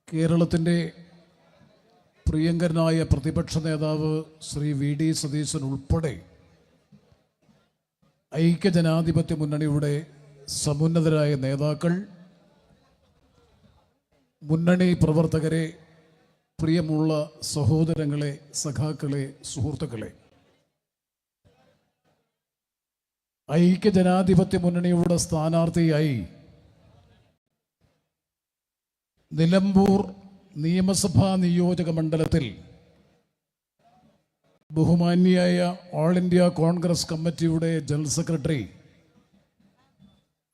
കേരളത്തിൻ്റെ പ്രിയങ്കരനായ പ്രതിപക്ഷ നേതാവ് ശ്രീ VD സതീശൻ ഉൾപ്പെടെ ഐക്യജനാധിപത്യ മുന്നണിയുടെ സമുന്നതരായ നേതാക്കൾ, മുന്നണി പ്രവർത്തകരെ, പ്രിയമുള്ള സഹോദരങ്ങളെ, സഖാക്കളെ, സുഹൃത്തുക്കളെ, ഐക്യജനാധിപത്യ മുന്നണിയുടെ സ്ഥാനാർത്ഥിയായി നിലമ്പൂർ നിയമസഭാ നിയോജക മണ്ഡലത്തിൽ ബഹുമാന്യായ ഓൾ ഇന്ത്യ കോൺഗ്രസ് കമ്മിറ്റിയുടെ ജനറൽ സെക്രട്ടറി,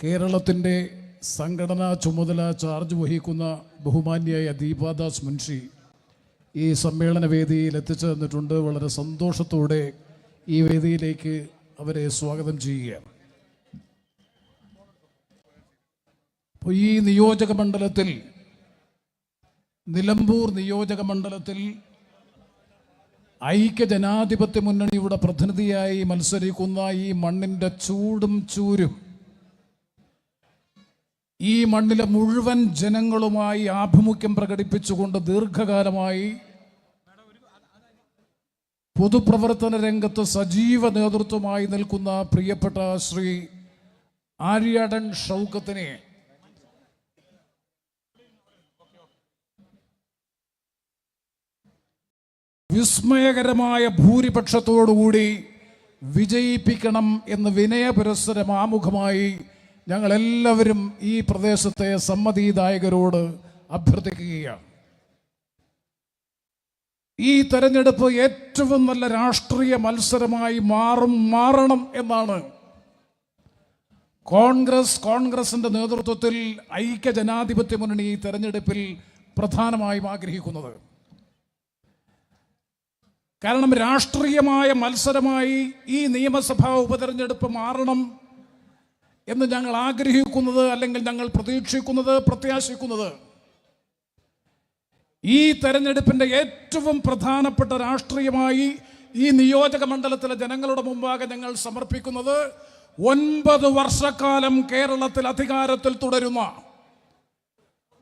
കേരളത്തിൻ്റെ സംഘടനാ ചുമതല ചാർജ് വഹിക്കുന്ന ബഹുമാന്യായ ദീപാദാസ് മുൻഷി ഈ സമ്മേളന വേദിയിൽ എത്തിച്ചു തന്നിട്ടുണ്ട്. വളരെ സന്തോഷത്തോടെ ഈ വേദിയിലേക്ക് അവരെ സ്വാഗതം ചെയ്യുകയാണ്. അപ്പോൾ ഈ നിയോജക മണ്ഡലത്തിൽ, നിലമ്പൂർ നിയോജക മണ്ഡലത്തിൽ ഐക്യജനാധിപത്യ മുന്നണിയുടെ പ്രതിനിധിയായി മത്സരിക്കുന്ന ഈ മണ്ണിൻ്റെ ചൂടും ചൂരും ഈ മണ്ണിലെ മുഴുവൻ ജനങ്ങളുമായി ആഭിമുഖ്യം പ്രകടിപ്പിച്ചുകൊണ്ട് ദീർഘകാലമായി പൊതുപ്രവർത്തന രംഗത്ത് സജീവ നേതൃത്വമായി നിൽക്കുന്ന പ്രിയപ്പെട്ട ശ്രീ ആര്യാടൻ ഷൗക്കത്തിനെ വിസ്മയകരമായ ഭൂരിപക്ഷത്തോടുകൂടി വിജയിപ്പിക്കണം എന്ന് വിനയപുരസ്സരം ആമുഖമായി ഞങ്ങളെല്ലാവരും ഈ പ്രദേശത്തെ സമ്മതിദായകരോട് അഭ്യർത്ഥിക്കുകയാണ്. ഈ തെരഞ്ഞെടുപ്പ് ഏറ്റവും നല്ല രാഷ്ട്രീയ മത്സരമായി മാറണം എന്നാണ് കോൺഗ്രസിന്റെ നേതൃത്വത്തിൽ ഐക്യജനാധിപത്യ മുന്നണി ഈ തെരഞ്ഞെടുപ്പിൽ പ്രധാനമായും ആഗ്രഹിക്കുന്നത്. കാരണം രാഷ്ട്രീയമായ മത്സരമായി ഈ നിയമസഭാ ഉപതെരഞ്ഞെടുപ്പ് മാറണം എന്ന് ഞങ്ങൾ ആഗ്രഹിക്കുന്നത്, അല്ലെങ്കിൽ ഞങ്ങൾ പ്രതീക്ഷിക്കുന്നത്, പ്രത്യാശിക്കുന്നത്, ഈ തെരഞ്ഞെടുപ്പിൻ്റെ ഏറ്റവും പ്രധാനപ്പെട്ട രാഷ്ട്രീയമായി ഈ നിയോജക മണ്ഡലത്തിലെ ജനങ്ങളുടെ മുമ്പാകെ ഞങ്ങൾ സമർപ്പിക്കുന്നത് 9 വർഷക്കാലം കേരളത്തിൽ അധികാരത്തിൽ തുടരുന്ന,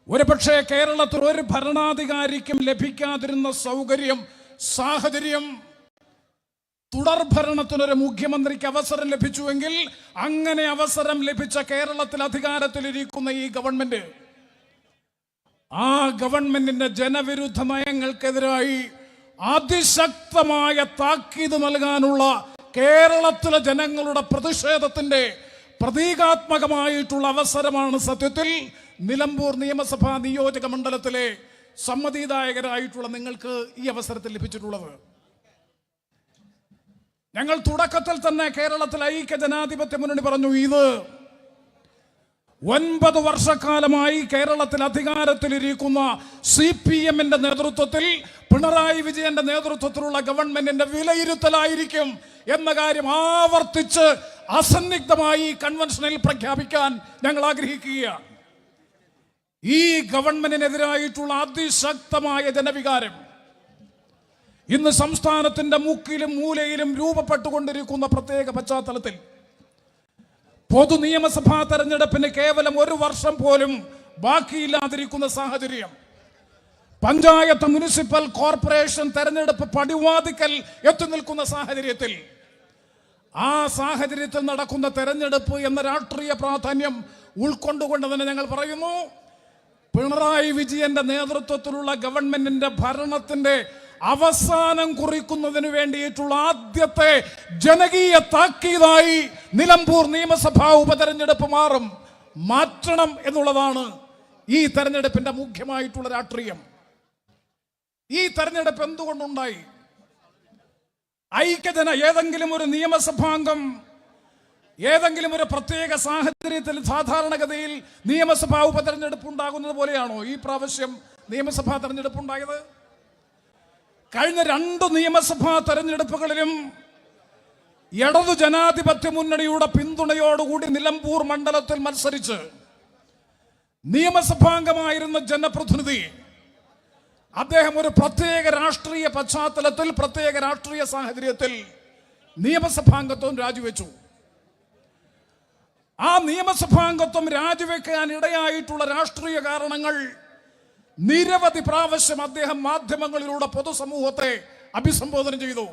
ഒരുപക്ഷെ കേരളത്തിൽ ഒരു ഭരണാധികാരിക്കും ലഭിക്കാതിരുന്ന സാഹചര്യം തുടർഭരണത്തിനൊരു മുഖ്യമന്ത്രിക്ക് അവസരം ലഭിച്ചുവെങ്കിൽ, അങ്ങനെ അവസരം ലഭിച്ച കേരളത്തിൽ അധികാരത്തിലിരിക്കുന്ന ഈ ഗവൺമെന്റ്, ആ ഗവൺമെന്റിന്റെ ജനവിരുദ്ധ നയങ്ങൾക്കെതിരായി അതിശക്തമായ താക്കീത് നൽകാനുള്ള കേരളത്തിലെ ജനങ്ങളുടെ പ്രതിഷേധത്തിന്റെ പ്രതീകാത്മകമായിട്ടുള്ള അവസരമാണ് സത്യത്തിൽ നിലമ്പൂർ നിയമസഭാ നിയോജക മണ്ഡലത്തിലെ സമ്മതിദായകരായിട്ടുള്ള നിങ്ങൾക്ക് ഈ അവസരത്തിൽ ലഭിച്ചിട്ടുള്ളത്. ഞങ്ങൾ തുടക്കത്തിൽ തന്നെ കേരളത്തിൽ ഐക്യജനാധിപത്യ മുന്നണി പറഞ്ഞു, ഇത് 9 വർഷക്കാലമായി കേരളത്തിൽ അധികാരത്തിലിരിക്കുന്ന CPM-ന്റെ നേതൃത്വത്തിൽ, പിണറായി വിജയന്റെ നേതൃത്വത്തിലുള്ള ഗവൺമെന്റിന്റെ വിലയിരുത്തലായിരിക്കും എന്ന കാര്യം ആവർത്തിച്ച് അസന്നിഗ്ധമായി കൺവെൻഷനിൽ പ്രഖ്യാപിക്കാൻ ഞങ്ങൾ ആഗ്രഹിക്കുകയാണ്. ഈ ഗവൺമെന്റിനെതിരായിട്ടുള്ള അതിശക്തമായ ജനവികാരം ഇന്ന് സംസ്ഥാനത്തിന്റെ മുക്കിലും മൂലയിലും രൂപപ്പെട്ടുകൊണ്ടിരിക്കുന്ന പ്രത്യേക പശ്ചാത്തലത്തിൽ പൊതു നിയമസഭാ തെരഞ്ഞെടുപ്പിന് കേവലം 1 വർഷം പോലും ബാക്കിയില്ലാതിരിക്കുന്ന സാഹചര്യം, പഞ്ചായത്ത്, മുനിസിപ്പൽ കോർപ്പറേഷൻ തെരഞ്ഞെടുപ്പ് പടിവാതിക്കൽ എത്തി നിൽക്കുന്ന സാഹചര്യത്തിൽ, ആ സാഹചര്യത്തിൽ നടക്കുന്ന തെരഞ്ഞെടുപ്പ് എന്ന രാഷ്ട്രീയ പ്രാധാന്യം ഉൾക്കൊണ്ടുകൊണ്ട് തന്നെ ഞങ്ങൾ പറയുന്നു, പിണറായി വിജയന്റെ നേതൃത്വത്തിലുള്ള ഗവൺമെന്റിന്റെ ഭരണത്തിന്റെ അവസാനം കുറിക്കുന്നതിന് വേണ്ടിയിട്ടുള്ള ആദ്യത്തെ ജനകീയ താക്കീതായി നിലമ്പൂർ നിയമസഭാ ഉപതെരഞ്ഞെടുപ്പ് മാറ്റണം എന്നുള്ളതാണ് ഈ തെരഞ്ഞെടുപ്പിന്റെ മുഖ്യമായിട്ടുള്ള രാഷ്ട്രീയം. ഈ തെരഞ്ഞെടുപ്പ് എന്തുകൊണ്ടുണ്ടായി? ഏതെങ്കിലും ഒരു നിയമസഭാംഗം ഏതെങ്കിലും ഒരു പ്രത്യേക സാഹചര്യത്തിൽ, സാധാരണഗതിയിൽ നിയമസഭാ ഉപതെരഞ്ഞെടുപ്പ് ഉണ്ടാകുന്നത് പോലെയാണോ ഈ പ്രാവശ്യം നിയമസഭാ തെരഞ്ഞെടുപ്പ് ഉണ്ടായത്? കഴിഞ്ഞ 2 നിയമസഭാ തെരഞ്ഞെടുപ്പുകളിലും ഇടതു ജനാധിപത്യ മുന്നണിയുടെ പിന്തുണയോടുകൂടി നിലമ്പൂർ മണ്ഡലത്തിൽ മത്സരിച്ച് നിയമസഭാംഗമായിരുന്ന ജനപ്രതിനിധി, അദ്ദേഹം ഒരു പ്രത്യേക രാഷ്ട്രീയ പശ്ചാത്തലത്തിൽ, പ്രത്യേക രാഷ്ട്രീയ സാഹചര്യത്തിൽ നിയമസഭാംഗത്വം രാജിവെച്ചു. ആ നിയമസഭാംഗത്വം രാജിവെക്കാൻ ഇടയായിട്ടുള്ള രാഷ്ട്രീയ കാരണങ്ങൾ നിരവധി പ്രാവശ്യം അദ്ദേഹം മാധ്യമങ്ങളിലൂടെ പൊതുസമൂഹത്തെ അഭിസംബോധന ചെയ്തു.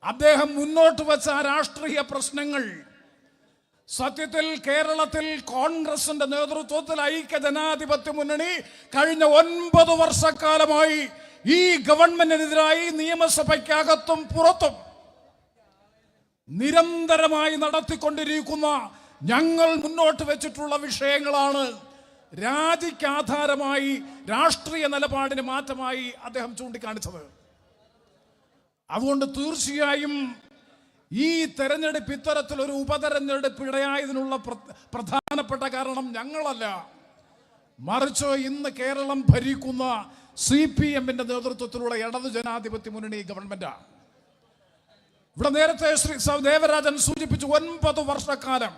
അദ്ദേഹം മുന്നോട്ട് വച്ച രാഷ്ട്രീയ പ്രശ്നങ്ങൾ സത്യത്തിൽ കേരളത്തിൽ കോൺഗ്രസിന്റെ നേതൃത്വത്തിൽ ഐക്യ ജനാധിപത്യ മുന്നണി കഴിഞ്ഞ 9 വർഷക്കാലമായി ഈ ഗവൺമെന്റിനെതിരായി നിയമസഭയ്ക്കകത്തും പുറത്തും നിരന്തരമായി നടത്തിക്കൊണ്ടിരിക്കുന്ന ഞങ്ങൾ മുന്നോട്ട് വെച്ചിട്ടുള്ള വിഷയങ്ങളാണ് രാജിക്ക് ആധാരമായി രാഷ്ട്രീയ നിലപാടിന് മാറ്റമായി അദ്ദേഹം ചൂണ്ടിക്കാണിച്ചത്. അതുകൊണ്ട് തീർച്ചയായും ഈ തെരഞ്ഞെടുപ്പ് ഇത്തരത്തിലൊരു ഉപതെരഞ്ഞെടുപ്പ് ഇടയായതിനുള്ള പ്രധാനപ്പെട്ട കാരണം ഞങ്ങളല്ല, മറിച്ച് ഇന്ന് കേരളം ഭരിക്കുന്ന CPM-ന്റെ നേതൃത്വത്തിലുള്ള ഇടതു ജനാധിപത്യ മുന്നണി ഗവൺമെന്റാണ്. ഇവിടെ നേരത്തെ ശ്രീ ദേവരാജൻ സൂചിപ്പിച്ചു 9 വർഷക്കാലം.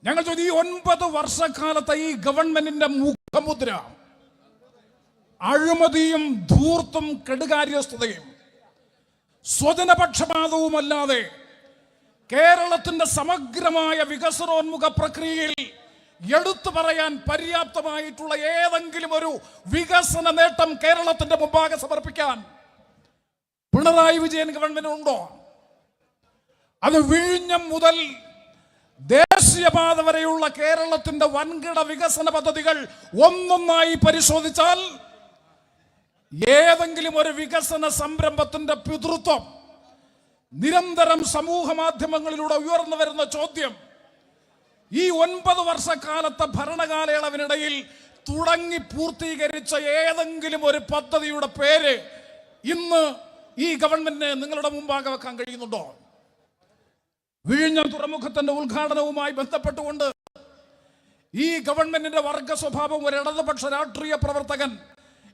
ഞങ്ങൾ ചോദിച്ചു, ഈ 9 വർഷക്കാലത്തെ ഈ ഗവൺമെന്റിന്റെ മുഖമുദ്ര അഴിമതിയും ധൂർത്തും കെടുകാര്യസ്ഥതയും സ്വജനപക്ഷപാതവുമല്ലാതെ കേരളത്തിന്റെ സമഗ്രമായ വികസനോന്മുഖ പ്രക്രിയയിൽ എടുത്തു പറയാൻ പര്യാപ്തമായിട്ടുള്ള ഏതെങ്കിലും ഒരു വികസന നേട്ടം കേരളത്തിന്റെ മുമ്പാകെ സമർപ്പിക്കാൻ പിണറായി വിജയൻ ഗവൺമെന്റ് ഉണ്ടോ? അത് വിഴിഞ്ഞം മുതൽ ദേശീയപാത വരെയുള്ള കേരളത്തിന്റെ വൻകിട വികസന പദ്ധതികൾ ഒന്നൊന്നായി പരിശോധിച്ചാൽ ഏതെങ്കിലും ഒരു വികസന സംരംഭത്തിന്റെ പിതൃത്വം നിരന്തരം സമൂഹ മാധ്യമങ്ങളിലൂടെ ഉയർന്നു വരുന്ന ചോദ്യം, ഈ 9 വർഷക്കാലത്തെ ഭരണകാലയളവിനിടയിൽ തുടങ്ങി പൂർത്തീകരിച്ച ഏതെങ്കിലും ഒരു പദ്ധതിയുടെ പേര് ഇന്ന് ഈ ഗവൺമെന്റിന് നിങ്ങളുടെ മുമ്പാകെ വെക്കാൻ കഴിയുന്നുണ്ടോ? വിഴിഞ്ഞം തുറമുഖത്തിന്റെ ഉദ്ഘാടനവുമായി ബന്ധപ്പെട്ടുകൊണ്ട് ഈ ഗവൺമെന്റിന്റെ വർഗ സ്വഭാവം ഒരു ഇടതുപക്ഷ രാഷ്ട്രീയ പ്രവർത്തകൻ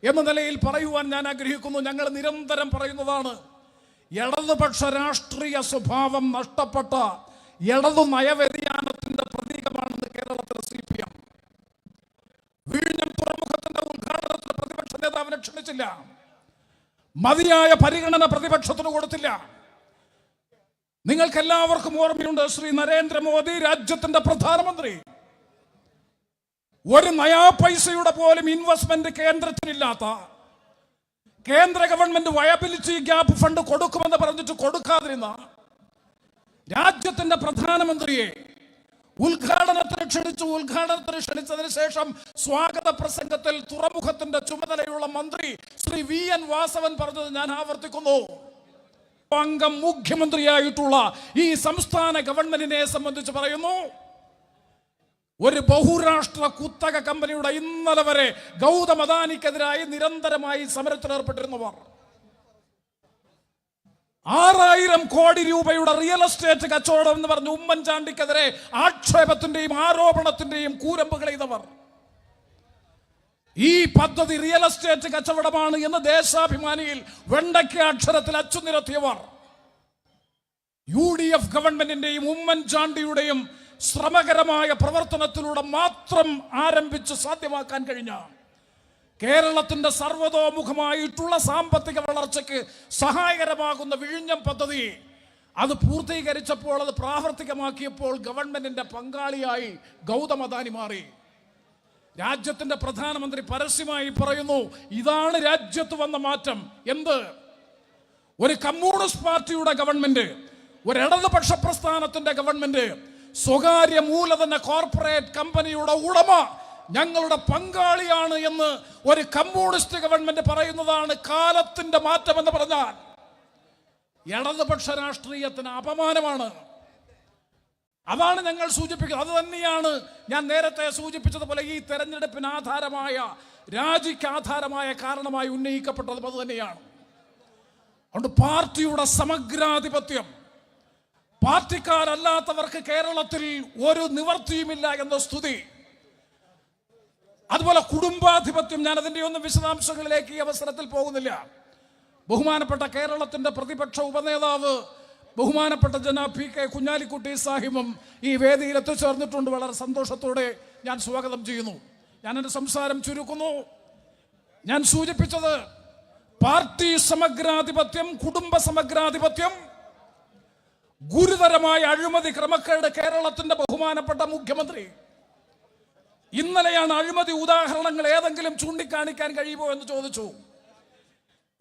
എന്ന നിലയിൽ പറയുവാൻ ഞാൻ ആഗ്രഹിക്കുന്നു. ഞങ്ങൾ നിരന്തരം പറയുന്നതാണ്, ഇടതുപക്ഷ രാഷ്ട്രീയ സ്വഭാവം നഷ്ടപ്പെട്ട ഇടതു നയവ്യതിയാനത്തിന്റെ പ്രതീകമാണെന്ന് കേരളത്തിലെ CPM. വിഴിഞ്ഞം തുറമുഖത്തിന്റെ ഉദ്ഘാടനത്തിന് പ്രതിപക്ഷ നേതാവിനെ ക്ഷണിച്ചില്ല, മതിയായ പരിഗണന പ്രതിപക്ഷത്തിന് കൊടുത്തില്ല. നിങ്ങൾക്ക് എല്ലാവർക്കും ഓർമ്മയുണ്ട്, ശ്രീ നരേന്ദ്രമോദി രാജ്യത്തിന്റെ പ്രധാനമന്ത്രി ഒരു നയാ പൈസയുടെ പോലും ഇൻവെസ്റ്റ്മെന്റ് കേന്ദ്രത്തിനില്ലാത്ത, കേന്ദ്ര ഗവൺമെന്റ് വയബിലിറ്റി ഗ്യാപ്പ് ഫണ്ട് കൊടുക്കുമെന്ന് പറഞ്ഞിട്ട് കൊടുക്കാതിരുന്ന രാജ്യത്തിന്റെ പ്രധാനമന്ത്രിയെ ഉദ്ഘാടനത്തിന് ക്ഷണിച്ചതിന് ശേഷം സ്വാഗത പ്രസംഗത്തിൽ തുറമുഖത്തിന്റെ ചുമതലയുള്ള മന്ത്രി ശ്രീ VN വാസവൻ പറഞ്ഞത് ഞാൻ ആവർത്തിക്കുന്നു. അംഗം മുഖ്യമന്ത്രിയായിട്ടുള്ള ഈ സംസ്ഥാന ഗവൺമെന്റിനെ സംബന്ധിച്ച് പറയുന്നു, ഒരു ബഹുരാഷ്ട്ര കുത്തക കമ്പനിയുടെ ഇന്നലെ വരെ ഗൗതം അദാനിക്കെതിരായി നിരന്തരമായി സമരത്തിലേർപ്പെട്ടിരുന്നവർ, 6000 കോടി രൂപയുടെ റിയൽ എസ്റ്റേറ്റ് കച്ചവടം എന്ന് പറഞ്ഞ് ഉമ്മൻചാണ്ടിക്കെതിരെ ആക്ഷേപത്തിന്റെയും ആരോപണത്തിന്റെയും കൂരമ്പുകൾ ചെയ്തവർ, ഈ പദ്ധതി റിയൽ എസ്റ്റേറ്റ് കച്ചവടമാണ് എന്ന് ദേശാഭിമാനിയിൽ വെണ്ടയ്ക്ക അക്ഷരത്തിൽ അച്ചുനിരത്തിയവർ, UDF ഗവൺമെന്റിന്റെയും ഉമ്മൻചാണ്ടിയുടെയും ശ്രമകരമായ പ്രവർത്തനത്തിലൂടെ മാത്രം ആരംഭിച്ച് സാധ്യമാക്കാൻ കഴിഞ്ഞ കേരളത്തിന്റെ സർവതോമുഖമായിട്ടുള്ള സാമ്പത്തിക വളർച്ചയ്ക്ക് സഹായകരമാകുന്ന വിഴിഞ്ഞം പദ്ധതി അത് പൂർത്തീകരിച്ചപ്പോൾ, അത് പ്രാവർത്തികമാക്കിയപ്പോൾ ഗവൺമെന്റിന്റെ പങ്കാളിയായി ഗൗതം അദാനി മാറി. രാജ്യത്തിന്റെ പ്രധാനമന്ത്രി പരസ്യമായി പറയുന്നു, ഇതാണ് രാജ്യത്ത് വന്ന മാറ്റം. എന്ത്? ഒരു കമ്മ്യൂണിസ്റ്റ് പാർട്ടിയുടെ ഗവൺമെന്റ്, ഒരു ഇടതുപക്ഷ പ്രസ്ഥാനത്തിന്റെ ഗവൺമെന്റ്, സ്വകാര്യ മൂലധന കോർപ്പറേറ്റ് കമ്പനിയുടെ ഉടമ ഞങ്ങളുടെ പങ്കാളിയാണ് എന്ന് ഒരു കമ്മ്യൂണിസ്റ്റ് ഗവൺമെന്റ് പറയുന്നതാണ് കാലത്തിന്റെ മാറ്റം എന്ന് പറഞ്ഞാൽ ഇടതുപക്ഷ രാഷ്ട്രീയത്തിന് അപമാനമാണ്. അതാണ് ഞങ്ങൾ സൂചിപ്പിക്കുന്നത്. അത് തന്നെയാണ് ഞാൻ നേരത്തെ സൂചിപ്പിച്ചതുപോലെ ഈ തെരഞ്ഞെടുപ്പിന് ആധാരമായ, രാജിക്ക് ആധാരമായ കാരണമായി ഉന്നയിക്കപ്പെട്ടതും അത് തന്നെയാണ്. അതുകൊണ്ട് പാർട്ടിയുടെ സമഗ്രാധിപത്യം, പാർട്ടിക്കാരല്ലാത്തവർക്ക് കേരളത്തിൽ ഒരു നിവർത്തിയുമില്ല എന്ന സ്തുതി, അതുപോലെ കുടുംബാധിപത്യം, ഞാൻ അതിൻ്റെ ഒന്നും വിശദാംശങ്ങളിലേക്ക് ഈ അവസരത്തിൽ പോകുന്നില്ല. ബഹുമാനപ്പെട്ട കേരളത്തിന്റെ പ്രതിപക്ഷ ഉപനേതാവ് ബഹുമാനപ്പെട്ട ജനാബ് PK കുഞ്ഞാലിക്കുട്ടി സാഹിബും ഈ വേദിയിൽ എത്തിച്ചേർന്നിട്ടുണ്ട്. വളരെ സന്തോഷത്തോടെ ഞാൻ സ്വാഗതം ചെയ്യുന്നു. ഞാൻ എൻ്റെ സംസാരം ചുരുക്കുന്നു. ഞാൻ സൂചിപ്പിച്ചത് പാർട്ടി സമഗ്രാധിപത്യം, കുടുംബ സമഗ്രാധിപത്യം, ഗുരുതരമായ അഴിമതി ക്രമക്കേട് കേരളത്തിന്റെ ബഹുമാനപ്പെട്ട മുഖ്യമന്ത്രി ഇന്നലെയാണ് അഴിമതി ഉദാഹരണങ്ങൾ ഏതെങ്കിലും ചൂണ്ടിക്കാണിക്കാൻ കഴിയുമോ എന്ന് ചോദിച്ചു.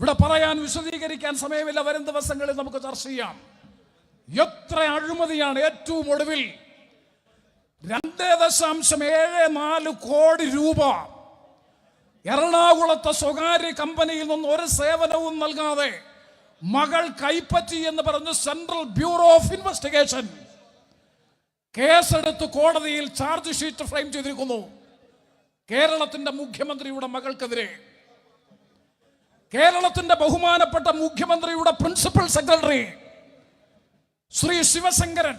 ഇവിടെ പറയാൻ വിശദീകരിക്കാൻ സമയമില്ല, വരും ദിവസങ്ങളിൽ നമുക്ക് ചർച്ച ചെയ്യാം. എത്ര അഴിമതിയാണ്! ഏറ്റവും ഒടുവിൽ 2.74 കോടി രൂപ എറണാകുളത്തെ സ്വകാര്യ കമ്പനിയിൽ നിന്ന് ഒരു സേവനവും നൽകാതെ മകൾ കൈപ്പറ്റി എന്ന് പറഞ്ഞ് സെൻട്രൽ ബ്യൂറോ ഓഫ് ഇൻവെസ്റ്റിഗേഷൻ കേസെടുത്ത് കോടതിയിൽ ചാർജ് ഷീറ്റ് ഫ്രെയിം ചെയ്തിരിക്കുന്നു. കേരളത്തിന്റെ മുഖ്യമന്ത്രിയുടെ മകൾക്കെതിരെ കേരളത്തിന്റെ ബഹുമാനപ്പെട്ട മുഖ്യമന്ത്രിയുടെ principal secretary Shri Sivasankaran,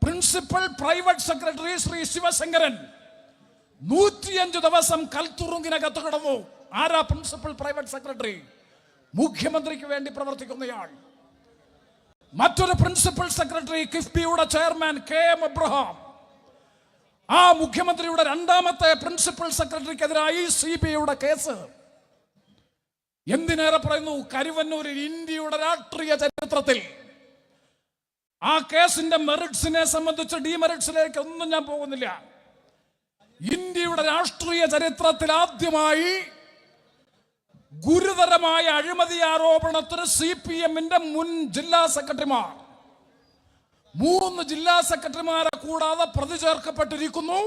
principal private secretary Shri Sivasankaran 105 ദിവസം കൽത്തുറുങ്കിനകത്ത് കിടന്നു. ആരാ പ്രിൻസിപ്പൽ പ്രൈവറ്റ് സെക്രട്ടറി? മുഖ്യമന്ത്രിക്ക് വേണ്ടി പ്രവർത്തിക്കുന്നയാൾ. മറ്റൊരു പ്രിൻസിപ്പൽ സെക്രട്ടറി കിഫ്ബിയുടെ ചെയർമാൻ KM എബ്രഹാം. ആ മുഖ്യമന്ത്രിയുടെ രണ്ടാമത്തെ പ്രിൻസിപ്പൽ സെക്രട്ടറിക്കെതിരായി CBIയുടെ കേസ്. എന്തിനേറെ പറയുന്നു, കരുവന്നൂരിൽ ഇന്ത്യയുടെ രാഷ്ട്രീയ ചരിത്രത്തിൽ ആ കേസിന്റെ മെറിറ്റ്സിനെ സംബന്ധിച്ച് ഡിമെറിറ്റ്സിലേക്ക് ഒന്നും ഞാൻ പോകുന്നില്ല. ഇന്ത്യയുടെ രാഷ്ട്രീയ ചരിത്രത്തിൽ ആദ്യമായി ഗുരുതരമായ അഴിമതി ആരോപണത്തിന് CPMന്റെ മുൻ ജില്ലാ സെക്രട്ടറിമാർ, 3 ജില്ലാ സെക്രട്ടറിമാരെ കൂടാതെ പ്രതി ചേർക്കപ്പെട്ടിരിക്കുന്നു.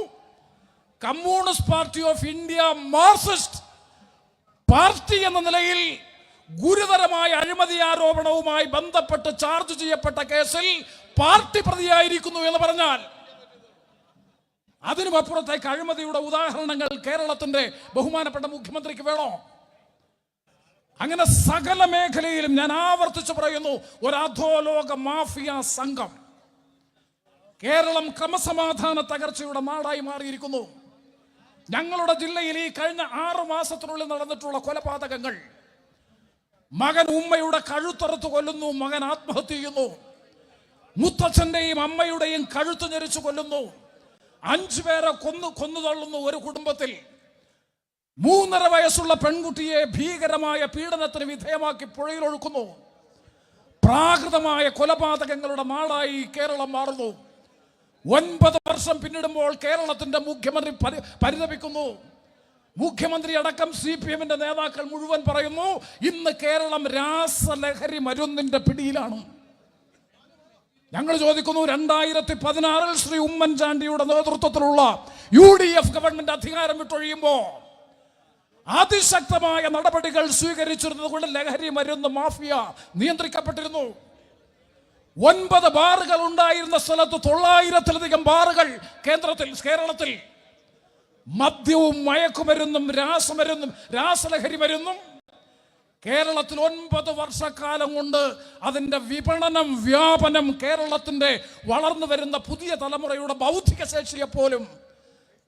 Communist Party of India Marxist party എന്ന നിലയിൽ ഗുരുതരമായ അഴിമതി ആരോപണവുമായി ബന്ധപ്പെട്ട് ചാർജ് ചെയ്യപ്പെട്ട കേസിൽ പാർട്ടി പ്രതിയായിരിക്കുന്നു എന്ന് പറഞ്ഞാൽ അതിനും അപ്പുറത്തേക്ക് അഴിമതിയുടെ ഉദാഹരണങ്ങൾ കേരളത്തിന്റെ ബഹുമാനപ്പെട്ട മുഖ്യമന്ത്രിക്ക് വേണോ? അങ്ങനെ സകല മേഖലയിലും ഞാൻ ആവർത്തിച്ചു പറയുന്നു, ഒരു അധോലോക മാഫിയ സംഘം. കേരളം ക്രമസമാധാന തകർച്ചയുടെ നാടായി മാറിയിരിക്കുന്നു. ഞങ്ങളുടെ ജില്ലയിൽ ഈ കഴിഞ്ഞ 6 മാസത്തിനുള്ളിൽ നടന്നിട്ടുള്ള കൊലപാതകങ്ങൾ, മകൻ ഉമ്മയുടെ കഴുത്തറുത്ത് കൊല്ലുന്നു, മകൻ ആത്മഹത്യ ചെയ്യുന്നു, മുത്തച്ഛന്റെയും അമ്മയുടെയും കഴുത്ത് ഞെരിച്ചു കൊല്ലുന്നു, 5 പേരെ കൊന്നു തള്ളുന്നു ഒരു കുടുംബത്തിൽ, 3.5 വയസ്സുള്ള പെൺകുട്ടിയെ ഭീകരമായ പീഡനത്തിന് വിധേയമാക്കി പുഴയിലൊഴുക്കുന്നു. പ്രാകൃതമായ കൊലപാതകങ്ങളുടെ നാടായി കേരളം മാറുന്നു. 9 വർഷം പിന്നിടുമ്പോൾ കേരളത്തിന്റെ മുഖ്യമന്ത്രി പരിതപിക്കുന്നു. മുഖ്യമന്ത്രി അടക്കം CPMന്റെ നേതാക്കൾ മുഴുവൻ പറയുന്നു, ഇന്ന് കേരളം രാസലഹരി മരുന്നിന്റെ പിടിയിലാണ്. ഞങ്ങൾ ചോദിക്കുന്നു, 2016 ശ്രീ ഉമ്മൻചാണ്ടിയുടെ നേതൃത്വത്തിലുള്ള UDF ഗവൺമെന്റ് അധികാരം വിട്ടൊഴിയുമ്പോ അതിശക്തമായ നടപടികൾ സ്വീകരിച്ചിരുന്നത് കൊണ്ട് ലഹരി മരുന്ന് മാഫിയ നിയന്ത്രിക്കപ്പെട്ടിരുന്നു. 9 ബാറുകൾ ഉണ്ടായിരുന്ന സ്ഥലത്ത് 900-ലധികം ബാറുകൾ കേരളത്തിൽ. മദ്യവും മയക്കുമരുന്നും രാസലഹരി മരുന്നും കേരളത്തിൽ 9 വർഷക്കാലം കൊണ്ട് അതിന്റെ വിപണനം, വ്യാപനം കേരളത്തിന്റെ വളർന്നു വരുന്ന പുതിയ തലമുറയുടെ ബൗദ്ധിക ശേഷിയെ പോലും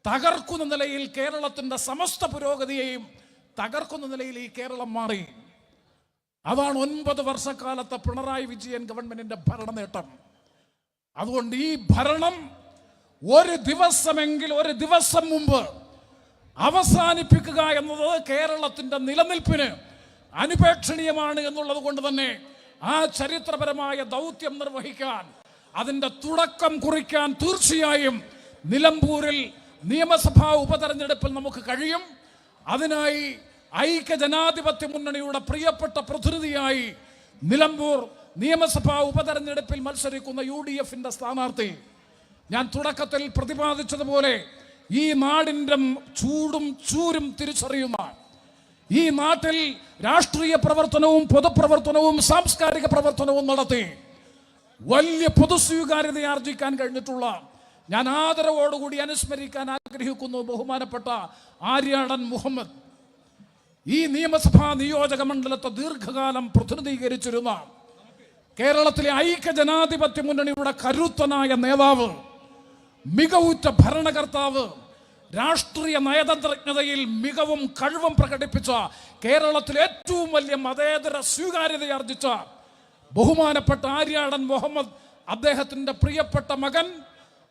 തകർക്കുന്ന നിലയിൽ, കേരളത്തിന്റെ സമസ്ത പുരോഗതിയെയും തകർക്കുന്ന നിലയിൽ ഈ കേരളം മാറി. അതാണ് 9 വർഷക്കാലത്തെ പിണറായി വിജയൻ ഗവൺമെന്റിന്റെ ഭരണ നേട്ടം. അതുകൊണ്ട് ഈ ഭരണം ഒരു ദിവസം മുമ്പ് അവസാനിപ്പിക്കുക എന്നത് കേരളത്തിന്റെ നിലനിൽപ്പിന് അനുപേക്ഷണീയമാണ് എന്നുള്ളത് കൊണ്ട് തന്നെ ആ ചരിത്രപരമായ ദൗത്യം നിർവഹിക്കാൻ, അതിന്റെ തുടക്കം കുറിക്കാൻ തീർച്ചയായും നിലമ്പൂരിൽ നിയമസഭാ ഉപതെരഞ്ഞെടുപ്പിൽ നമുക്ക് കഴിയും. അതിനായി ഐക്യജനാധിപത്യ മുന്നണിയുടെ പ്രിയപ്പെട്ട പ്രതിനിധിയായി നിലമ്പൂർ നിയമസഭാ ഉപതെരഞ്ഞെടുപ്പിൽ മത്സരിക്കുന്ന UDFന്റെ സ്ഥാനാർത്ഥി, ഞാൻ തുടക്കത്തിൽ പ്രതിപാദിച്ചതുപോലെ ഈ നാടിന്റെ ചൂടും ചൂരും തിരിച്ചറിയുന്ന, ഈ നാട്ടിൽ രാഷ്ട്രീയ പ്രവർത്തനവും പൊതുപ്രവർത്തനവും സാംസ്കാരിക പ്രവർത്തനവും നടത്തി വലിയ പൊതുസ്വീകാര്യത ആർജിക്കാൻ കഴിഞ്ഞിട്ടുള്ള, ഞാൻ ആദരവോടുകൂടി അനുസ്മരിക്കാൻ ആഗ്രഹിക്കുന്നു ബഹുമാനപ്പെട്ട ആര്യാടൻ മുഹമ്മദ്. ഈ നിയമസഭാ നിയോജക മണ്ഡലത്തെ ദീർഘകാലം പ്രതിനിധീകരിച്ചിരുന്ന കേരളത്തിലെ ഐക്യജനാധിപത്യ മുന്നണിയുടെ കരുത്തനായ നേതാവ്, മികവുറ്റ ഭരണകർത്താവ്, രാഷ്ട്രീയ നയതന്ത്രജ്ഞതയിൽ മികവും കഴിവും പ്രകടിപ്പിച്ച, കേരളത്തിലെ ഏറ്റവും വലിയ മതേതര സ്വീകാര്യതയാർജിച്ച ബഹുമാനപ്പെട്ട ആര്യാടൻ മുഹമ്മദ്, അദ്ദേഹത്തിന്റെ പ്രിയപ്പെട്ട മകൻ,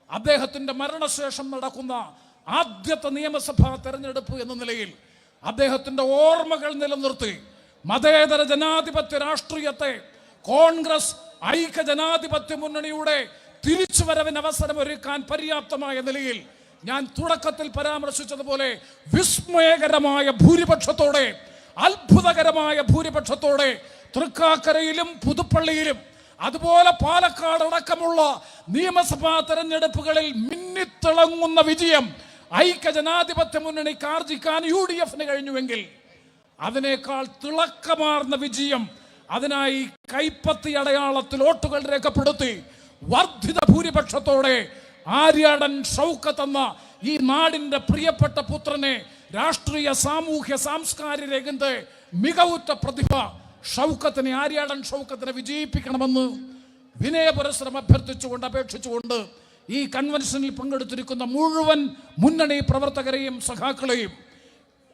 അദ്ദേഹത്തിന്റെ മരണശേഷം നടക്കുന്ന ആദ്യത്തെ നിയമസഭാ തെരഞ്ഞെടുപ്പ് എന്ന നിലയിൽ അദ്ദേഹത്തിന്റെ ഓർമ്മകൾ നിലനിർത്തി മതേതര ജനാധിപത്യ രാഷ്ട്രീയത്തെ കോൺഗ്രസ് ഐക്യജനാധിപത്യ മുന്നണിയുടെ തിരിച്ചുവരവിന് അവസരമൊരുക്കാൻ പര്യാപ്തമായ നിലയിൽ ഞാൻ തുടക്കത്തിൽ പരാമർശിച്ചതുപോലെ വിസ്മയകരമായ ഭൂരിപക്ഷത്തോടെ, അത്ഭുതകരമായ ഭൂരിപക്ഷത്തോടെ തൃക്കാക്കരയിലും പുതുപ്പള്ളിയിലും അതുപോലെ പാലക്കാട് അടക്കമുള്ള നിയമസഭാ തെരഞ്ഞെടുപ്പുകളിൽ മിന്നിത്തിളങ്ങുന്ന വിജയം ഐക്യജനാധിപത്യ മുന്നണിക്ക് ആർജിക്കാൻ UDF കഴിഞ്ഞുവെങ്കിൽ അതിനേക്കാൾ തിളക്കമാർന്ന വിജയം അതിനായി കൈപ്പത്തി അടയാളത്തിൽ വോട്ടുകൾ രേഖപ്പെടുത്തി വർദ്ധിത ഭൂരിപക്ഷത്തോടെ ആര്യാടൻ ഷൗക്കത്ത് എന്ന ഈ നാടിന്റെ പ്രിയപ്പെട്ട പുത്രനെ രാഷ്ട്രീയ സാമൂഹ്യ സാംസ്കാരിക രംഗത്തെ മികവുറ്റ പ്രതിഭ ഷൗക്കത്തിനെ, ആര്യാടൻ ഷൗക്കത്തിനെ വിജയിപ്പിക്കണമെന്ന് വിനയപുരസ്സരം അഭ്യർത്ഥിച്ചുകൊണ്ട്, അപേക്ഷിച്ചുകൊണ്ട് ഈ കൺവെൻഷനിൽ പങ്കെടുത്തിരിക്കുന്ന മുഴുവൻ മുന്നണി പ്രവർത്തകരെയും സഖാക്കളെയും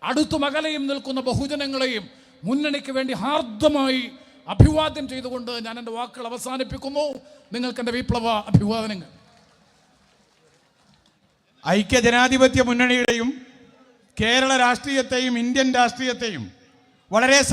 അടുത്തും അകലെയും നിൽക്കുന്ന ബഹുജനങ്ങളെയും മുന്നണിക്ക് വേണ്ടി ഹാർദമായി അഭിവാദ്യം ചെയ്തുകൊണ്ട് ഞാൻ എൻ്റെ വാക്കുകൾ അവസാനിപ്പിക്കുന്നു. നിങ്ങൾക്ക് എൻ്റെ വിപ്ലവ അഭിവാദനങ്ങൾ. ഐക്യജനാധിപത്യ മുന്നണിയുടെയും കേരള രാഷ്ട്രീയത്തെയും ഇന്ത്യൻ രാഷ്ട്രീയത്തെയും വളരെ